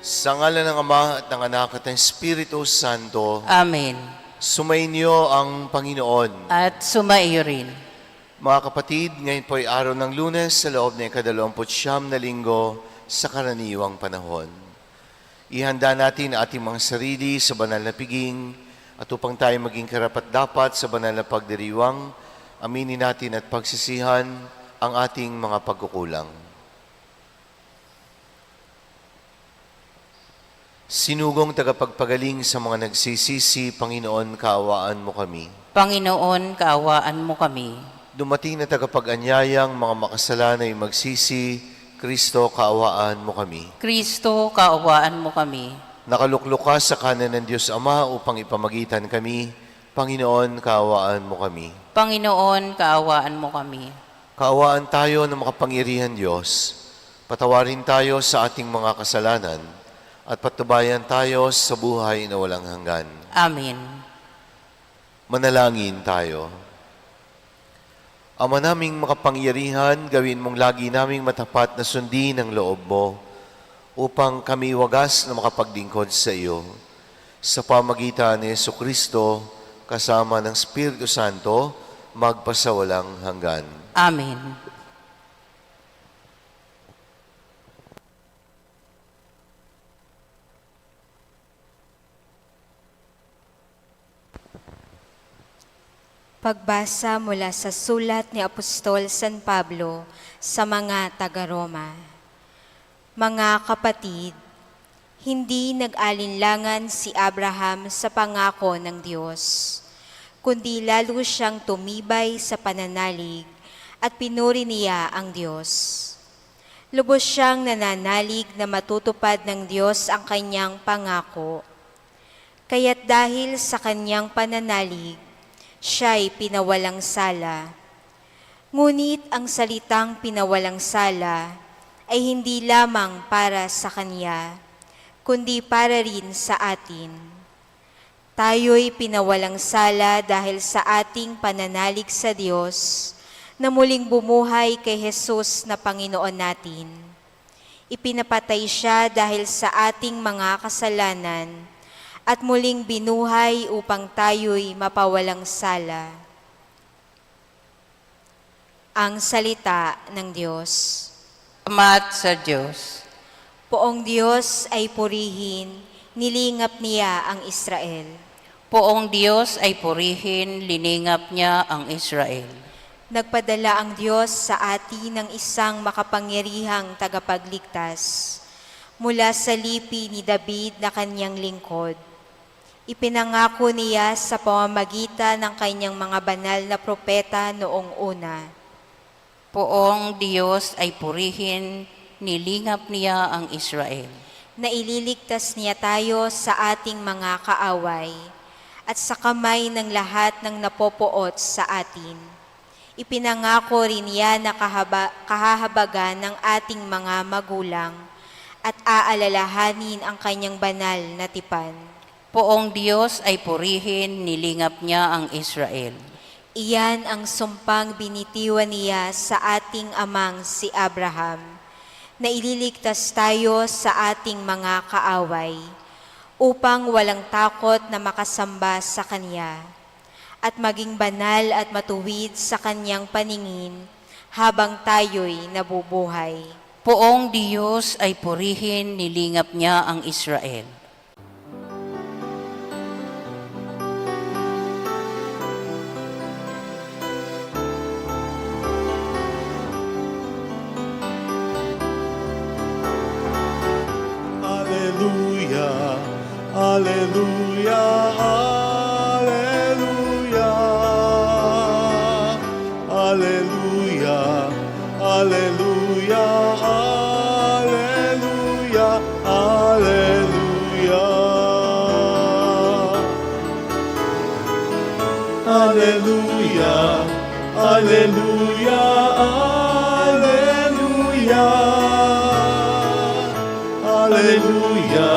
Sa ngalan ng Ama at ng Anak at ng Espiritu Santo, Amen. sumainyo ang Panginoon. At sumaiyo rin. Mga kapatid, ngayon po ay araw ng Lunes sa loob ng ika-29 na linggo sa karaniwang panahon. Ihanda natin ang ating mga sarili sa banal na piging at upang tayo maging karapat-dapat sa banal na pagdiriwang, aminin natin at pagsisihan ang ating mga pagkukulang. Sinugong tagapagpagaling sa mga nagsisisi, Panginoon, kaawaan mo kami. Panginoon, kaawaan mo kami. Dumating na tagapag-anyayang mga makasalanay magsisi, Kristo, kaawaan mo kami. Kristo, kaawaan mo kami. Nakaluklok ka sa kanan ng Diyos Ama upang ipamagitan kami, Panginoon, kaawaan mo kami. Panginoon, kaawaan mo kami. Kaawaan tayo ng makapangyarihan Diyos. Patawarin tayo sa ating mga kasalanan at patubayan tayo sa buhay na walang hanggan. Amen. Manalangin tayo. Ama naming makapangyarihan, gawin mong lagi naming matapat na sundin ang loob mo upang kami wagas na makapaglingkod sa iyo. Sa pamagitan ni Jesucristo, kasama ng Espiritu Santo, magpasawalang hanggan. Amen. Pagbasa mula sa sulat ni Apostol San Pablo sa mga taga-Roma. Mga kapatid, hindi nag-alinlangan si Abraham sa pangako ng Diyos, kundi lalo siyang tumibay sa pananalig at pinuri niya ang Diyos. Lubos siyang nananalig na matutupad ng Diyos ang kanyang pangako. Kaya't dahil sa kanyang pananalig, siya'y pinawalang sala. Ngunit ang salitang pinawalang sala ay hindi lamang para sa kanya, kundi para rin sa atin. Tayo'y pinawalang sala dahil sa ating pananalig sa Diyos na muling bumuhay kay Jesus na Panginoon natin. Ipinapatay siya dahil sa ating mga kasalanan at muling binuhay upang tayo'y mapawalang sala. Ang salita ng Diyos. Salamat sa Diyos. Poong Diyos ay purihin, nilingap niya ang Israel. Poong Diyos ay purihin, liningap niya ang Israel. Nagpadala ang Diyos sa atin ng isang makapangyarihang tagapagligtas mula sa lipi ni David na kanyang lingkod. Ipinangako niya sa pamamagitan ng kanyang mga banal na propeta noong una. Poong Diyos ay purihin, nilingap niya ang Israel. Na ililigtas niya tayo sa ating mga kaaway at sa kamay ng lahat ng napopoot sa atin. Ipinangako rin niya na kahahabagan ng ating mga magulang at aalalahanin ang kanyang banal na tipan. Poong Diyos ay purihin, nilingap niya ang Israel. Iyan ang sumpang binitiwan niya sa ating amang si Abraham, na ililigtas tayo sa ating mga kaaway, upang walang takot na makasamba sa Kanya, at maging banal at matuwid sa Kanyang paningin habang tayo'y nabubuhay. Poong Diyos ay purihin, nilingap niya ang Israel. Alleluia, alleluia, alleluia, alleluia, alleluia, alleluia. Alleluia, alleluia, alleluia, alleluia.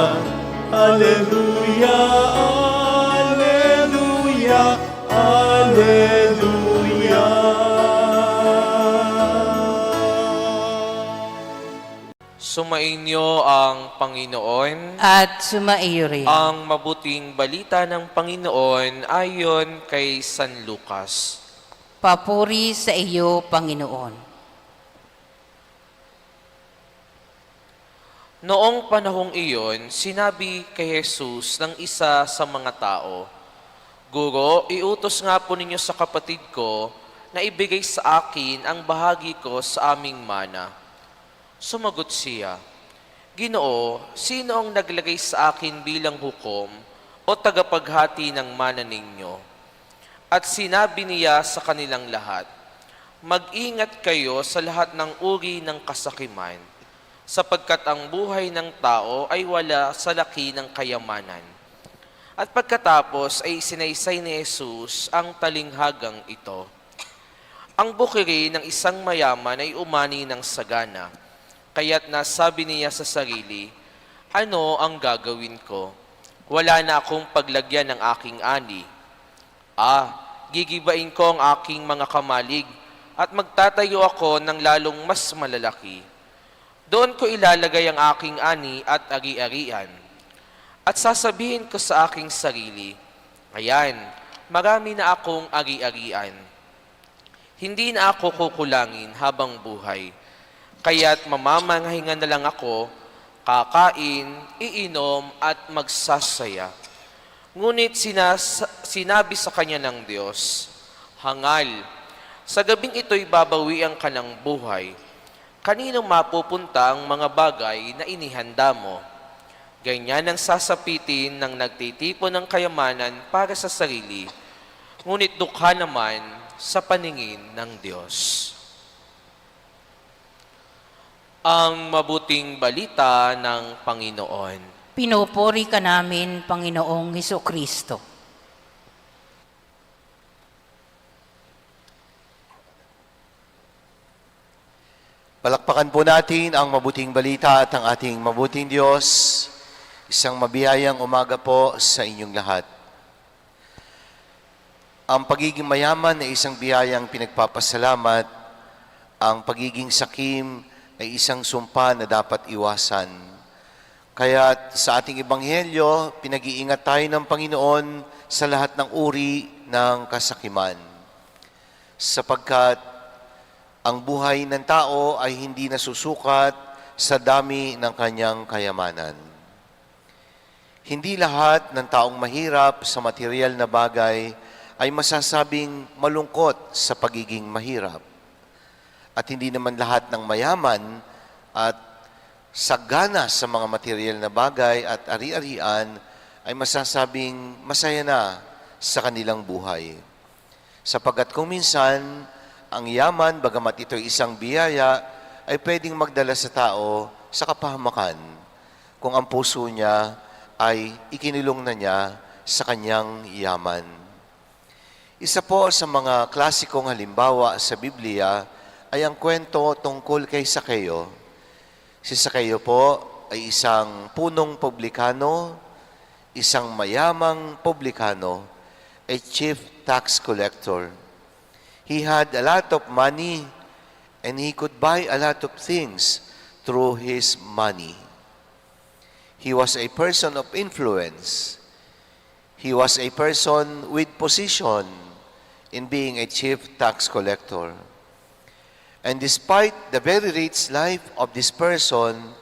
Alleluia, alleluia, alleluia. Sumainyo ang Panginoon. At sumaiyo rin. Ang mabuting balita ng Panginoon ayon kay San Lucas. Papuri sa iyo, Panginoon. Noong panahong iyon, sinabi kay Jesus ng isa sa mga tao, "Guro, iutos nga po ninyo sa kapatid ko na ibigay sa akin ang bahagi ko sa aming mana." Sumagot siya, "Ginoo, sino ang naglagay sa akin bilang hukom o tagapaghati ng mana ninyo?" At sinabi niya sa kanilang lahat, "Mag-ingat kayo sa lahat ng uri ng kasakiman, sapagkat ang buhay ng tao ay wala sa laki ng kayamanan." At pagkatapos ay sinaysay ni Jesus ang talinghagang ito. Ang bukiri ng isang mayaman ay umani ng sagana, kaya't nasabi niya sa sarili, "Ano ang gagawin ko? Wala na akong paglagyan ng aking ani. Gigibain ko ang aking mga kamalig at magtatayo ako ng lalong mas malalaki. Doon ko ilalagay ang aking ani at ari-arian. At sasabihin ko sa aking sarili, ayan, marami na akong ari-arian. Hindi na ako kukulangin habang buhay. Kaya't mamamanghinga na lang ako, kakain, iinom at magsasaya." Ngunit sinabi sa kanya ng Diyos, "Hangal, sa gabing ito'y babawian ka ng buhay. Kanino mapupunta ang mga bagay na inihanda mo?" Ganyan ang sasapitin ng nagtitipon ng kayamanan para sa sarili, ngunit dukha naman sa paningin ng Diyos. Ang mabuting balita ng Panginoon. Pinupuri ka namin, Panginoong Hesukristo. Palakpakan po natin ang mabuting balita at ang ating mabuting Diyos. Isang mabiyayang umaga po sa inyong lahat. Ang pagiging mayaman ay isang biyayang pinagpapasalamat. Ang pagiging sakim ay isang sumpa na dapat iwasan. Kaya sa ating ebanghelyo, pinag-iingat tayo ng Panginoon sa lahat ng uri ng kasakiman. Sapagkat ang buhay ng tao ay hindi nasusukat sa dami ng kanyang kayamanan. Hindi lahat ng taong mahirap sa material na bagay ay masasabing malungkot sa pagiging mahirap. At hindi naman lahat ng mayaman at sagana sa mga material na bagay at ari-arian ay masasabing masaya na sa kanilang buhay. Sapagkat kung minsan, ang yaman, bagamat ito'y isang biyaya, ay pwedeng magdala sa tao sa kapahamakan kung ang puso niya ay ikinulong na niya sa kanyang yaman. Isa po sa mga klasikong halimbawa sa Biblia ay ang kwento tungkol kay Sakeo. Si Sakeo po ay isang punong publikano, isang mayamang publikano, a chief tax collector. He had a lot of money and he could buy a lot of things through his money. He was a person of influence. He was a person with position in being a chief tax collector. And despite the very rich life of this person,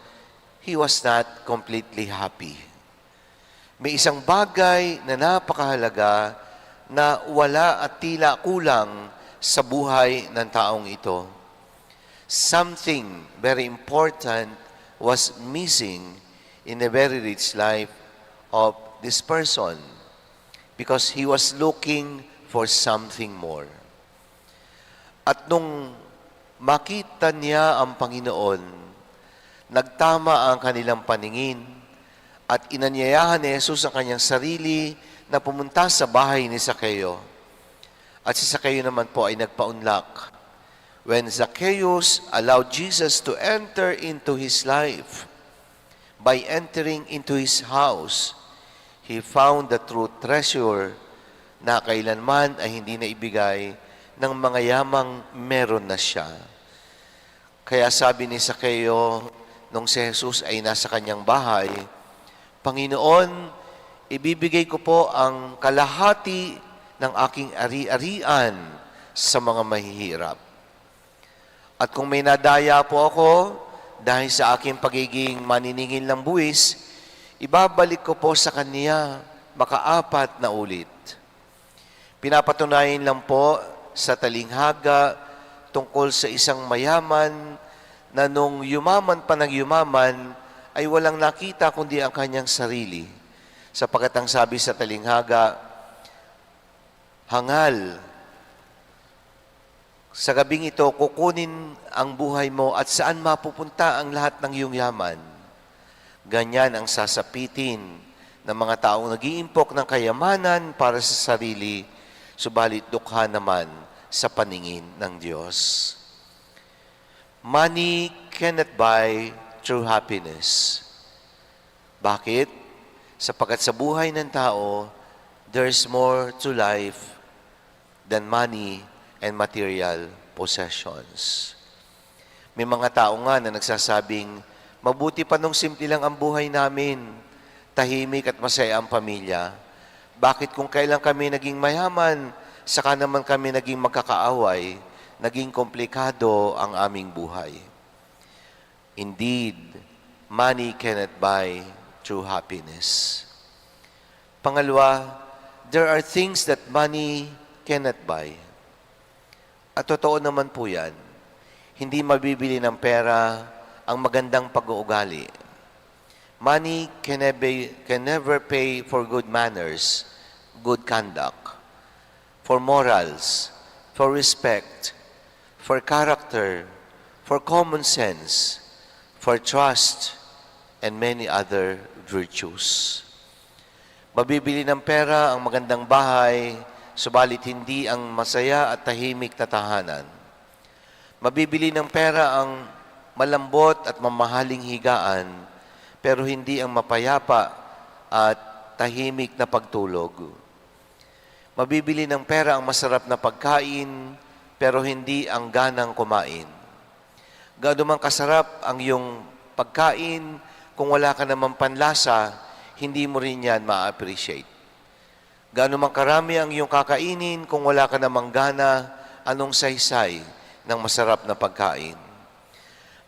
he was not completely happy. May isang bagay na napakahalaga na wala at tila kulang sa buhay ng taong ito. Something very important was missing in the very rich life of this person because he was looking for something more. At nung makita niya ang Panginoon, nagtama ang kanilang paningin at inanyayahan ni Jesus ang kanyang sarili na pumunta sa bahay ni Sakeo. At si Sakeo naman po ay nagpaunlak. When Zacchaeus allowed Jesus to enter into his life, by entering into his house, he found the true treasure na kailanman ay hindi na ibigay ng mga yamang meron na siya. Kaya sabi ni Zacchaeus, nung si Jesus ay nasa kanyang bahay, Panginoon, ibibigay ko po ang kalahati ng aking ari-arian sa mga mahihirap. At kung may nadaya po ako dahil sa aking pagiging maniningil ng buwis, ibabalik ko po sa kanya makaapat na ulit. Pinapatunayan lang po sa talinghaga tungkol sa isang mayaman na nung yumaman pa ng yumaman ay walang nakita kundi ang kanyang sarili. Sapagkat ang sabi sa talinghaga, hangal, sa gabing ito kukunin ang buhay mo at saan mapupunta ang lahat ng iyong yaman. Ganyan ang sasapitin ng mga taong nag-iimpok ng kayamanan para sa sarili, subalit dukha naman sa paningin ng Diyos. Money cannot buy true happiness. Bakit? Sapagkat sa buhay ng tao, there's more to life than money and material possessions. May mga tao nga na nagsasabing, mabuti pa nung simple lang ang buhay namin, tahimik at masaya ang pamilya. Bakit kung kailan kami naging mayaman, saka naman kami naging magkakaaway, naging komplikado ang aming buhay? Indeed, money cannot buy true happiness. Pangalawa, there are things that money cannot buy. At totoo naman po yan, hindi mabibili ng pera ang magandang pag-uugali. Money can never pay for good manners, good conduct, for morals, for respect, for character, for common sense, for trust, and many other virtues. Mabibili ng pera ang magandang bahay, subalit hindi ang masaya at tahimik na tahanan. Mabibili ng pera ang malambot at mamahaling higaan, pero hindi ang mapayapa at tahimik na pagtulog. Mabibili ng pera ang masarap na pagkain, pero hindi ang ganang kumain. Gaano man kasarap ang iyong pagkain, kung wala ka namang panlasa, hindi mo rin yan ma-appreciate. Gaano man karami ang iyong kakainin, kung wala ka namang gana, anong saysay ng masarap na pagkain.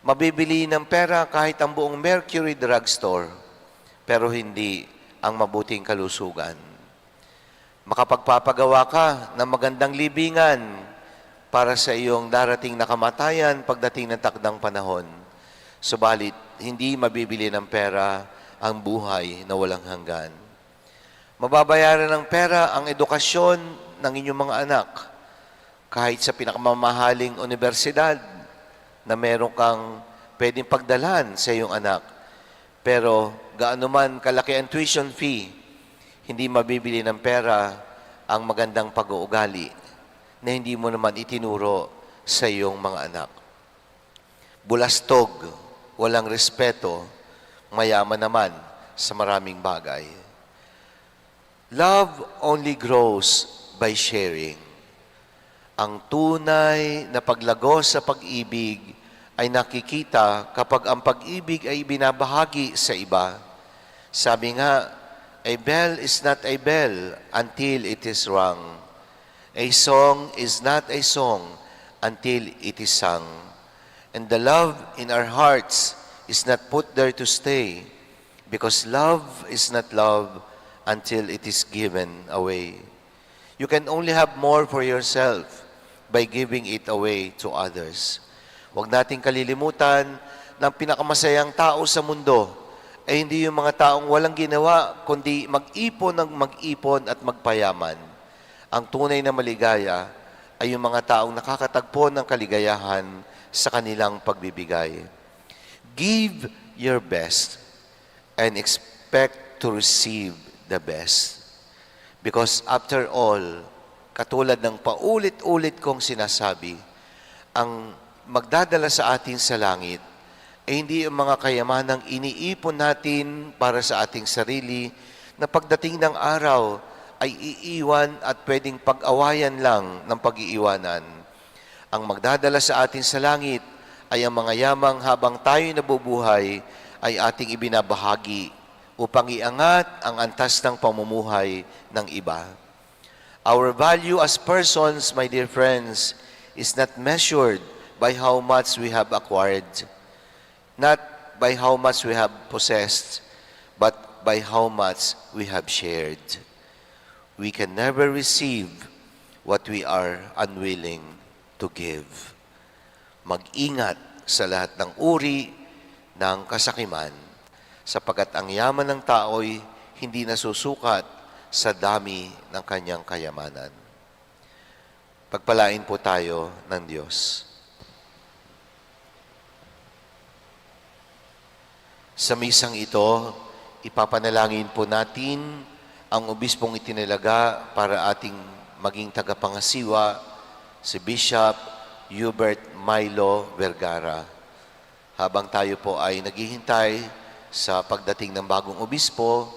Mabibili ng pera kahit ang buong Mercury Drugstore, pero hindi ang mabuting kalusugan. Makapagpapagawa ka ng magandang libingan para sa iyong darating na kamatayan pagdating ng takdang panahon. Subalit, hindi mabibili ng pera ang buhay na walang hanggan. Mababayaran ng pera ang edukasyon ng inyong mga anak kahit sa pinakamamahaling universidad na meron kang pwedeng pagdalan sa iyong anak. Pero gaano man kalaki ang tuition fee, hindi mabibili ng pera ang magandang pag-uugali na hindi mo naman itinuro sa iyong mga anak. Bulastog, walang respeto, mayaman naman sa maraming bagay. Love only grows by sharing. Ang tunay na paglagos sa pag-ibig ay nakikita kapag ang pag-ibig ay binabahagi sa iba. Sabi nga, a bell is not a bell until it is rung. A song is not a song until it is sung. And the love in our hearts is not put there to stay, because love is not love until it is given away. You can only have more for yourself by giving it away to others. Huwag nating kalilimutan na ang pinakamasayang tao sa mundo ay hindi yung mga taong walang ginawa, kundi mag-ipon ng mag-ipon at magpayaman. Ang tunay na maligaya ay yung mga taong nakakatagpo ng kaligayahan sa kanilang pagbibigay. Give your best and expect to receive the best. Because after all, katulad ng paulit-ulit kong sinasabi, ang magdadala sa atin sa langit ay hindi ang mga kayamanang iniipon natin para sa ating sarili na pagdating ng araw ay iiwan at pwedeng pag-awayan lang ng pag-iiwanan. Ang magdadala sa atin sa langit ay ang mga yamang habang tayo nabubuhay ay ating ibinabahagi upang iangat ang antas ng pamumuhay ng iba. Our value as persons, my dear friends, is not measured by how much we have acquired, not by how much we have possessed, but by how much we have shared. We can never receive what we are unwilling to give. Mag-ingat sa lahat ng uri ng kasakiman, sapagkat ang yaman ng tao'y hindi nasusukat sa dami ng kanyang kayamanan. Pagpalain po tayo ng Diyos. Sa misang ito, ipapanalangin po natin ang obispong itinilaga para ating maging tagapangasiwa, si Bishop Hubert Milo Vergara. Habang tayo po ay naghihintay sa pagdating ng bagong obispo,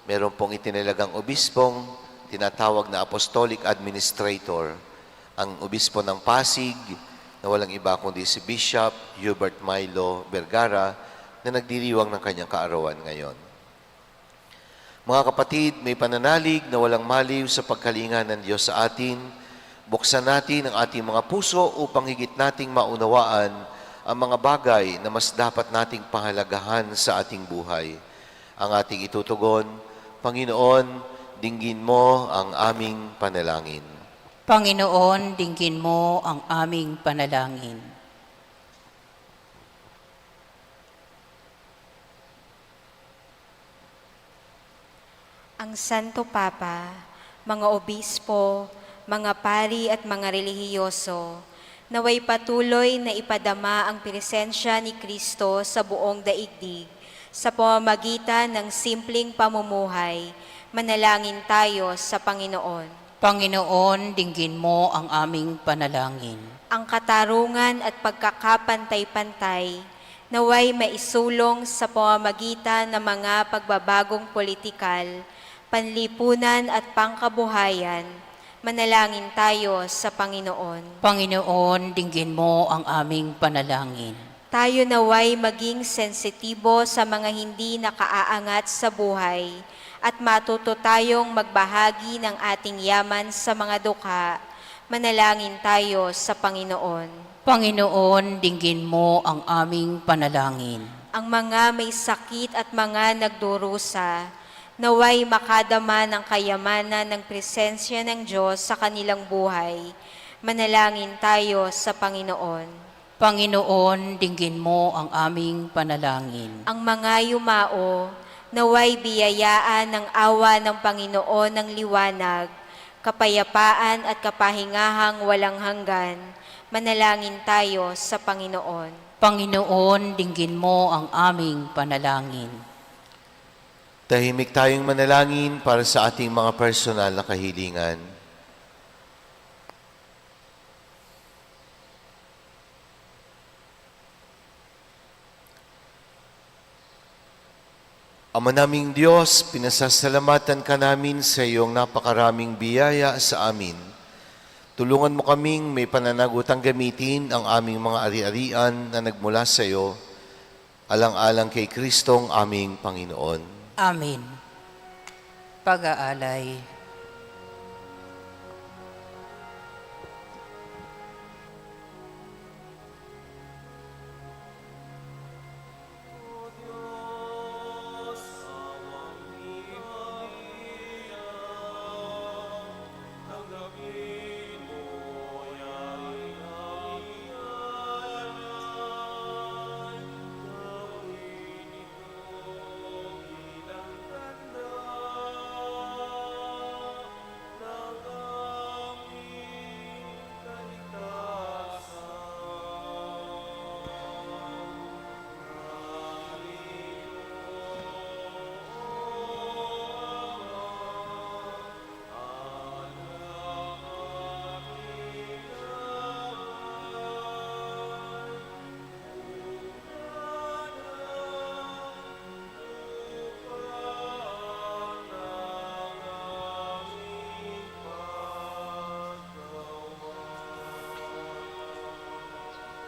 meron pong itinilagang obispong tinatawag na Apostolic Administrator, ang obispo ng Pasig, na walang iba kundi si Bishop Hubert Milo Vergara, na nagdiriwang ng kanyang kaarawan ngayon. Mga kapatid, may pananalig na walang maliw sa pagkalinga ng Diyos sa atin. Buksan natin ang ating mga puso upang higit nating maunawaan ang mga bagay na mas dapat nating pahalagahan sa ating buhay. Ang ating itutugon, Panginoon, dinggin mo ang aming panalangin. Panginoon, dinggin mo ang aming panalangin. Ang Santo Papa, mga obispo, mga pari at mga relihiyoso, naway patuloy na ipadama ang presensya ni Kristo sa buong daigdig. Sa pamamagitan ng simpleng pamumuhay, manalangin tayo sa Panginoon. Panginoon, dinggin mo ang aming panalangin. Ang katarungan at pagkakapantay-pantay, naway maisulong sa pamamagitan ng mga pagbabagong politikal, panlipunan at pangkabuhayan, manalangin tayo sa Panginoon. Panginoon, dinggin mo ang aming panalangin. Tayo naway maging sensitibo sa mga hindi nakaaangat sa buhay at matuto tayong magbahagi ng ating yaman sa mga dukha. Manalangin tayo sa Panginoon. Panginoon, dinggin mo ang aming panalangin. Ang mga may sakit at mga nagdurusa, naway makadama ng kayamanan ng presensya ng Diyos sa kanilang buhay. Manalangin tayo sa Panginoon. Panginoon, dinggin mo ang aming panalangin. Ang mga yumao, naway biyayaan ng awa ng Panginoon ng liwanag, kapayapaan at kapahingahang walang hanggan. Manalangin tayo sa Panginoon. Panginoon, dinggin mo ang aming panalangin. Tahimik tayong manalangin para sa ating mga personal na kahilingan. Ama naming Diyos, pinasasalamatan ka namin sa iyong napakaraming biyaya sa amin. Tulungan mo kaming may pananagutang gamitin ang aming mga ari-arian na nagmula sa iyo, alang-alang kay Kristong aming Panginoon. Amen. Pag-aalay.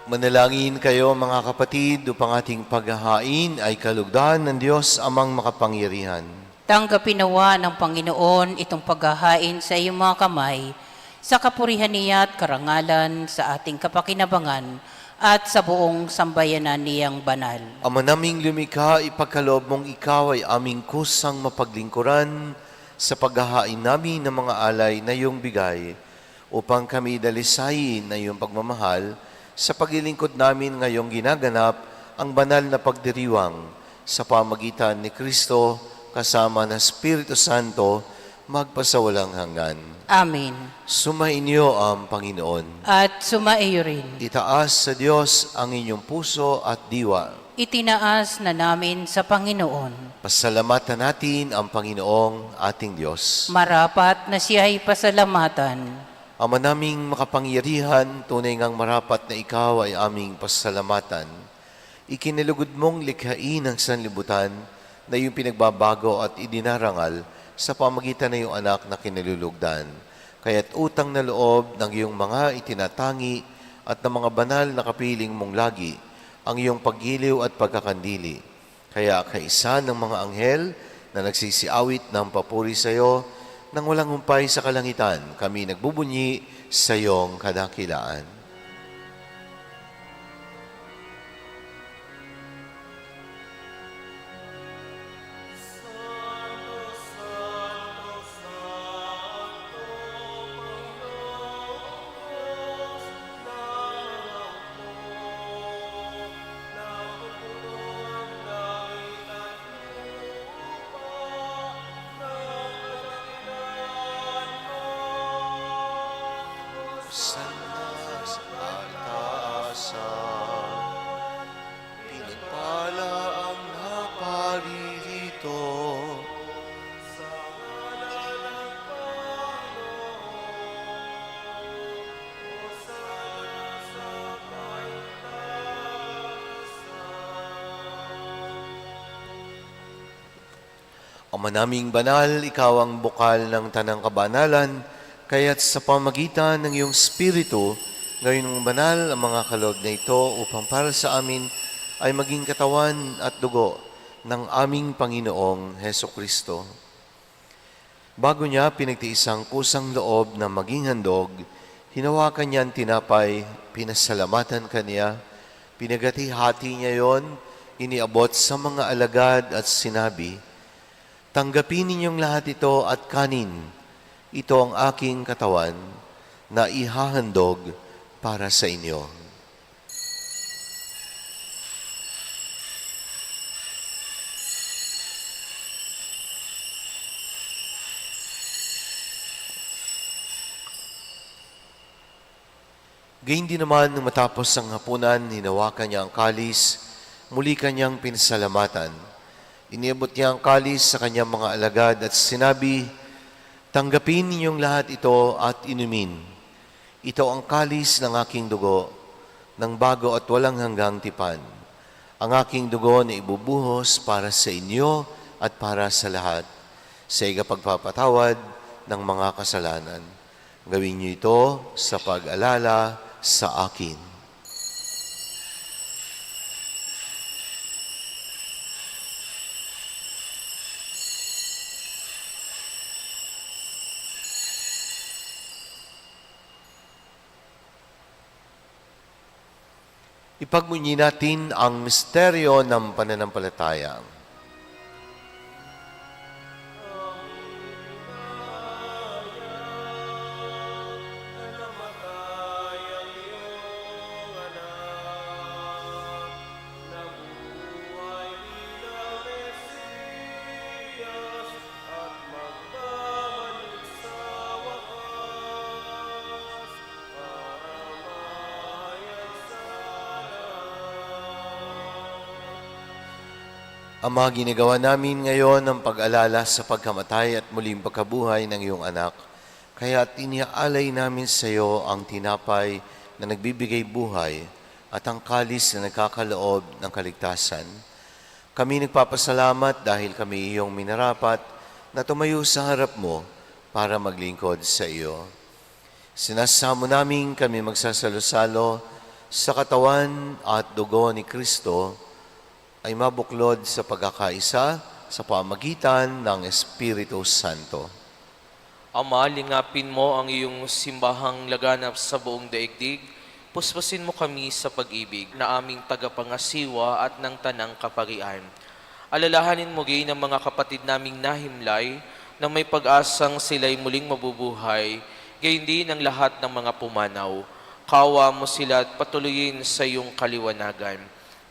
Manalangin kayo mga kapatid upang ating paghahain ay kalugdan ng Diyos amang makapangyarihan. Tanggapin nawa ng Panginoon itong paghahain sa iyong mga kamay, sa kapurihan niya at karangalan sa ating kapakinabangan at sa buong sambayanan niyang banal. Ama naming lumikha, ipagkaloob mong ikaw ay aming kusang mapaglingkuran sa paghahain namin ng mga alay na iyong bigay, upang kami dalisayin na iyong pagmamahal sa paglilingkod namin ngayong ginaganap ang banal na pagdiriwang sa pamagitan ni Kristo kasama ng Espiritu Santo magpasawalang hanggan. Amen. Sumainyo ang Panginoon. At sumaiyo rin. Itaas sa Diyos ang inyong puso at diwa. Itinaas na namin sa Panginoon. Pasalamatan natin ang Panginoong ating Diyos. Marapat na siya'y pasalamatan. Ama naming makapangyarihan, tunay ngang marapat na ikaw ay aming pasalamatan. Ikinalugod mong likhain ang sanlibutan na iyong pinagbabago at idinarangal sa pamagitan ng iyong anak na kinalulugdan. Kaya't utang na loob ng iyong mga itinatangi at ng mga banal na kapiling mong lagi ang iyong paggiliw at pagkakandili. Kaya kaisa ng mga anghel na nagsisiawit ng papuri sa iyo, nang walang humpay sa kalangitan, kami nagbubunyi sa iyong kadakilaan. Sana sa kataasan, pinagpala ang naparirito. Ama naming banal, ikaw ang bukal ng tanang kabanalan, kaya't sa pamagitan ng iyong Espiritu, ngayon mong banal ang mga kaloob na ito upang para sa amin ay maging katawan at dugo ng aming Panginoong Heso Kristo. Bago niya pinagtiisang kusang loob na maging handog, hinawakan niya ang tinapay, pinasalamatan kaniya, pinagati-hati niya yon, iniabot sa mga alagad at sinabi, "Tanggapin ninyong lahat ito at kanin. Ito ang aking katawan na ihahandog para sa inyo." Gayun din naman nung matapos ang hapunan, hinawakan niya ang kalis, muli kanyang pinasalamatan. Iniabot niya ang kalis sa kanyang mga alagad at sinabi, "Tanggapin ninyong lahat ito at inumin. Ito ang kalis ng aking dugo, ng bago at walang hanggang tipan. Ang aking dugo na ibubuhos para sa inyo at para sa lahat, sa ikapagpapatawad ng mga kasalanan. Gawin niyo ito sa pag-alala sa akin." Ipagmunyi natin ang misteryo ng pananampalataya. Ama, ginagawa namin ngayon ang pag-alala sa pagkamatay at muling pagkabuhay ng iyong anak. Kaya iniaalay namin sa iyo ang tinapay na nagbibigay buhay at ang kalis na nagkakaloob ng kaligtasan. Kami nagpapasalamat dahil kami iyong minarapat na tumayo sa harap mo para maglingkod sa iyo. Sinasamo namin kami magsasalo-salo sa katawan at dugo ni Kristo ay mabuklod sa pagkakaisa sa pamagitan ng Espiritu Santo. Ama, lingapin mo ang iyong simbahang laganap sa buong daigdig. Puspusin mo kami sa pag-ibig na aming tagapangasiwa at ng tanang kaparian. Alalahanin mo gayon ang mga kapatid naming nahimlay na may pag-asang sila'y muling mabubuhay, gayon din ang lahat ng mga pumanaw. Kawa mo sila at patuloyin sa iyong kaliwanagan.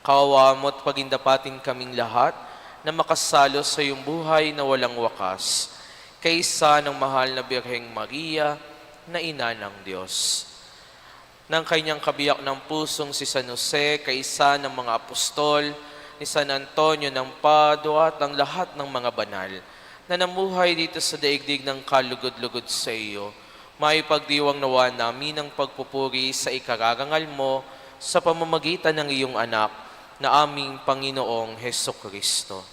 Kawa mo at pagindapatin kaming lahat na makasalo sa iyong buhay na walang wakas, kaysa ng mahal na Birheng Maria na ina ng Diyos. Ng kanyang kabiyak ng pusong si San Jose, kaysa ng mga apostol, ni San Antonio ng Padua at ang lahat ng mga banal na namuhay dito sa daigdig ng kalugod-lugod sa iyo, maipagdiwang nawa namin ang pagpupuri sa ikararangal mo sa pamamagitan ng iyong anak na aming Panginoong Hesukristo.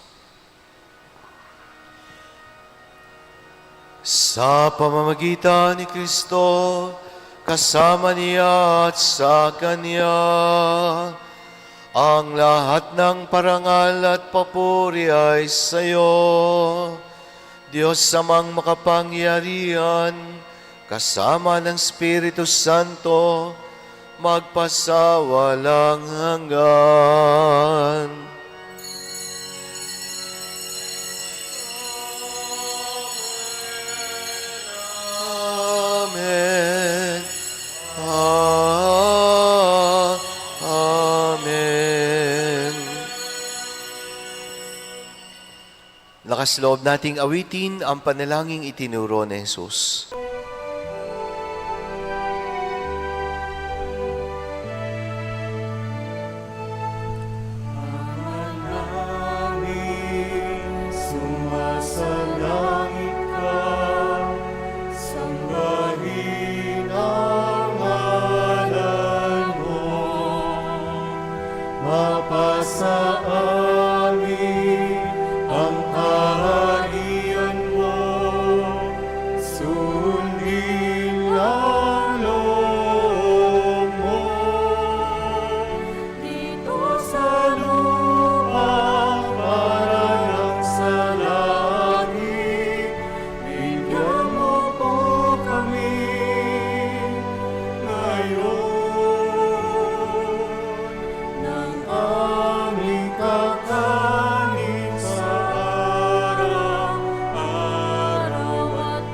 Sa pamamagitan ni Kristo, kasama niya at sa Kanya, ang lahat ng parangal at papuri ay sa iyo, Diyos Amang makapangyarihan, kasama ng Espiritu Santo, magpasawalang hanggan. Amen. Amen. Lakas loob nating awitin ang panalangin itinuro ni Jesus. Sumasalangit ka, sambahin ang ngalan mo. Mapasa amin ang kaharian mo, sundin ang loob mo. Dito sa lupa, parang sa langit, bigyan mo po kami ngayon ng aming kakanin sa araw-araw at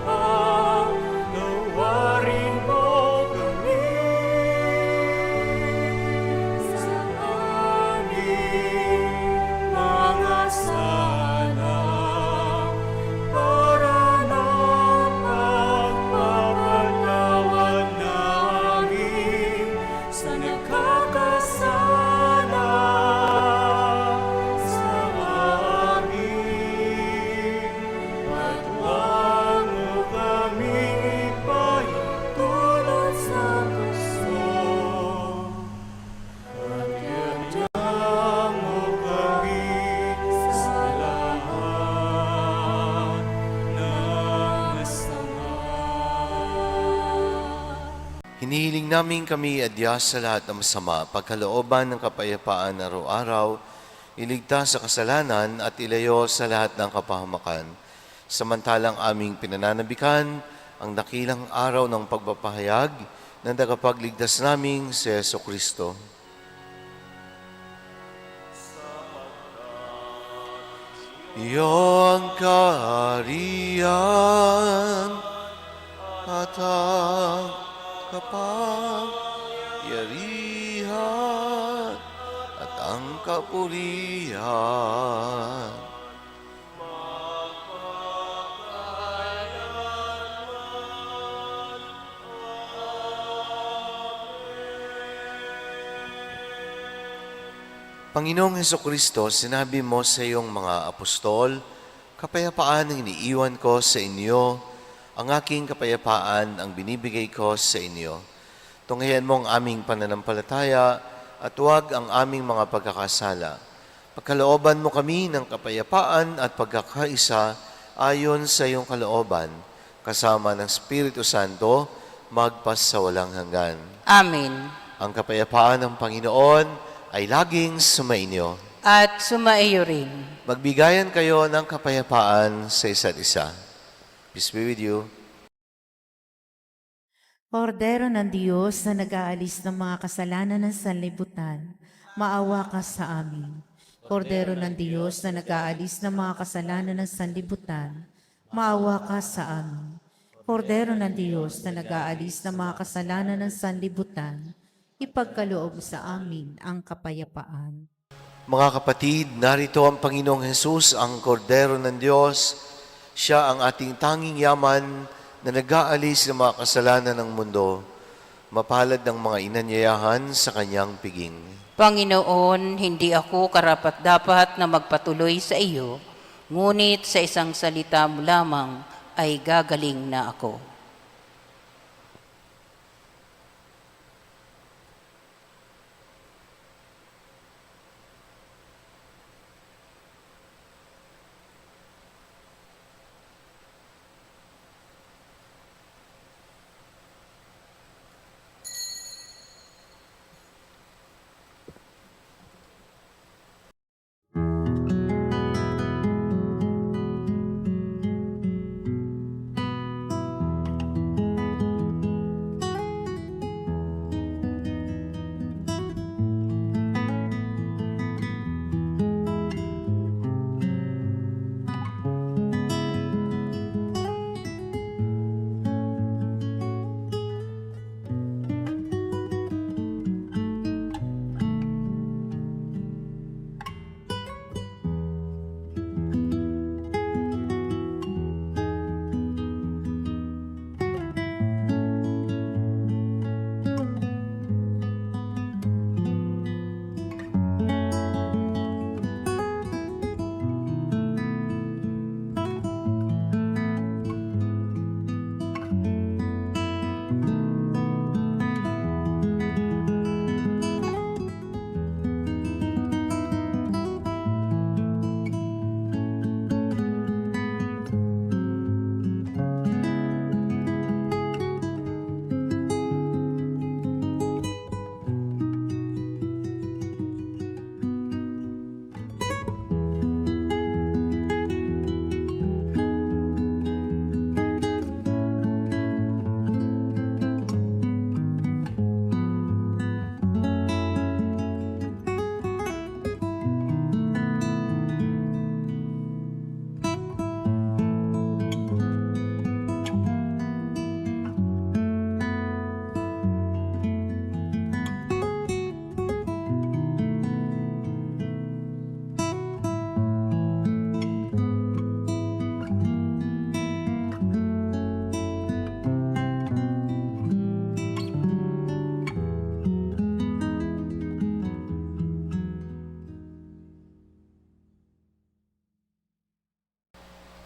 pagnawarin mo kami sa aming mga sala para na pagpapatawad namin sa nagkakasala sa amin. At huwag mo kaming ipahintulot sa gusto, at iadya mo kami sa lahat ng masama. Hinihiling namin kami adya sa lahat ng masama, pagkalooban ng kapayapaan araw-araw, iligtas sa kasalanan at ilayo sa lahat ng kapahamakan. Samantalang aming pinananabikan ang dakilang araw ng pagpapahayag ng tagapagligtas naming si Jesucristo. Iyo ang kaharian at ang kapangyarihan at ang kapurihan. Panginoong Hesukristo, sinabi mo sa iyong mga apostol, kapayapaan ang iniiwan ko sa inyo, ang aking kapayapaan ang binibigay ko sa inyo. Tunghayan mo ang aming pananampalataya at huwag ang aming mga pagkakasala. Pagkalooban mo kami ng kapayapaan at pagkakaisa ayon sa iyong kalooban, kasama ng Espiritu Santo, magpas sa walang hanggan. Amen. Ang kapayapaan ng Panginoon ay laging sumainyo. At sumaiyo rin. Magbigayan kayo ng kapayapaan sa isa't isa. Peace be with you. Kordero ng Diyos na nag-aalis ng mga kasalanan ng sanlibutan, maawa ka sa amin. Kordero ng Diyos na nag-aalis ng mga kasalanan ng sanlibutan, maawa ka sa amin. Kordero ng Diyos na nag-aalis ng mga kasalanan ng sanlibutan, ipagkaloob sa amin ang kapayapaan. Mga kapatid, narito ang Panginoong Hesus, ang Kordero ng Diyos. Siya ang ating tanging yaman na nag-aalis ng mga kasalanan ng mundo. Mapalad ng mga inanyayahan sa kanyang piging. Panginoon, hindi ako karapat-dapat na magpatuloy sa iyo, ngunit sa isang salita mo lamang ay gagaling na ako.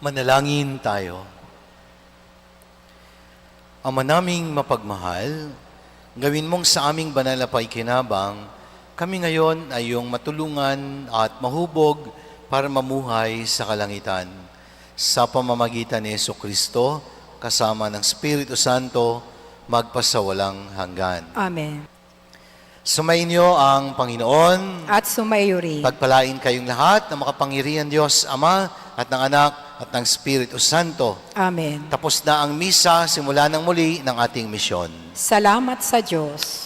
Manalangin tayo. Ama naming mapagmahal, gawin mong sa aming banal na paikinabang, kami ngayon ay iyong matulungan at mahubog para mamuhay sa kalangitan. Sa pamamagitan ni Jesucristo, kasama ng Espiritu Santo, magpasawalang hanggan. Amen. Sumainyo ang Panginoon. At sumaiyo rin. Pagpalain kayong lahat ng makapangyarihan Diyos, Ama, at ng Anak, at ng Espiritu Santo. Amen. Tapos na ang misa, simula ng muli ng ating misyon. Salamat sa Diyos.